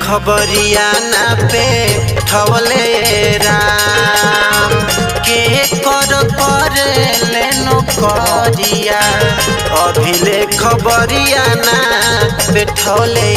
खबरिया ना पे ठवले राम के कर लेनो करिया अभिले खबरिया ना पे ठवले